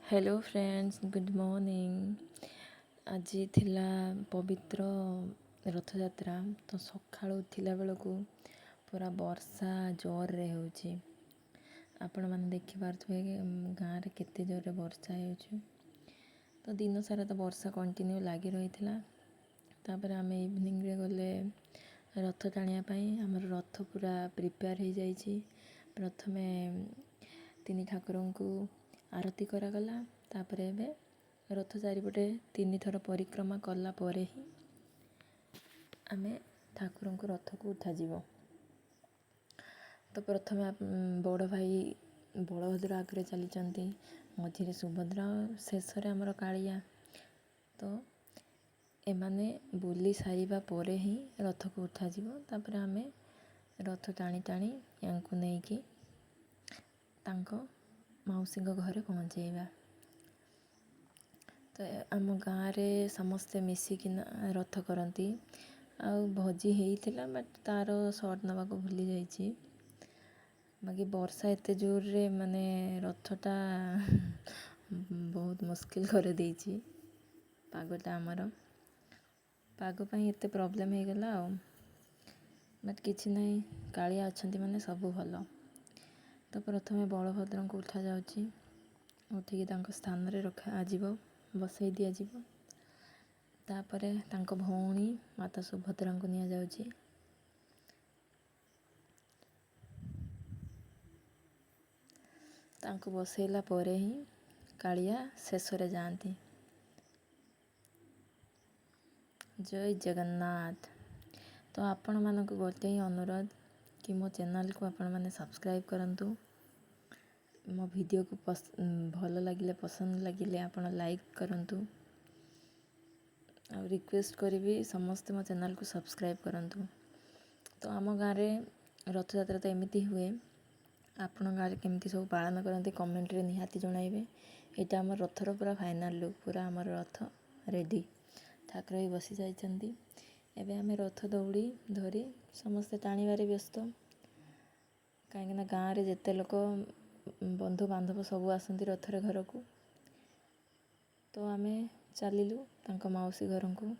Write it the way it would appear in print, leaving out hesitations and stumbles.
Hello friends, good morning. आज थिला पवित्र रथयात्रा। तो सकाळु उठिला बेलू पूरा वर्षा जोर रे होची। आपण मैंने देखिपे गाँव में केते जोर वर्षा हो। तो दिन सारा तो वर्षा कंटिन्यू लगी रही तापर आम इवनिंग रे गले रथ टाणियापाई। आमर रथ पूरा प्रिपेयर हो जाइए। प्रथमे तीन ठाकुरों को आरती करागला। तापर एबे रथ चारिपटे 3 थर परिक्रमा कला परे ही आमे ठाकुरों को रथ को उठा जीवो। तो प्रथमे बड़ भाई बलभद्र आगे चली, मझे सुभद्रा, शेष आमर कालिया। तो एमाने बुली सारिबा परे ही रथ को उठा जीवो। तापर आमे रथ टाणी टाणी यांकु नेकी तांको मौसी घरे पहुँचेवा। तो आम गाँव रे समस्ते मिसिकिना रथ करती। आ भोजी होता बट तार सर्ट नवा को भूली जाइए। बाकी वर्षा एत जोर रे माने रथटा बहुत मुस्किल कर देछि। पागटा आमर पाग पाई एत प्रॉब्लम हो गला बट किछि नहीं, कालिया अछंती माने सब भल। तो प्रथमे बलभद्र को उठा जाउछि, उठिकी तांको स्थान रे रखा आजिबो, बसई दिया जीवो। तापरे तांको भौणी माता सुभद्रा को निया जाउछि। तांको बसैला परे ही कालिया शेष रे जाती। जय जगन्नाथ। तो आपण मानक गोटे ही अनुरोध कि मो चैनल को आपण माने सब्सक्राइब करंतु। मो वीडियो को भल लगिले, पसंद लगिले आपण लाइक करंतु। और रिक्वेस्ट करी समस्ते मो चैनल को सब्सक्राइब करंतु। तो आम गाँव में रथयात्रा तो एमती हुए। आपण गाँव में केमती सब पालन करते कमेंट रे निहाती जणाइबे। एटा आम रथर पूरा फाइनल लुक, पूरा आम रथ रेडी। ठाकुर भी बसी जाइछंती। एबे आमे रथ दौड़ी धरी समस्ते टाणीबारे व्यस्त। कहीं गाँव में जिते लोक बंधु बांधव सब आसती रथरे घर को। तो आमे चलिलु तांको मौसी घर को।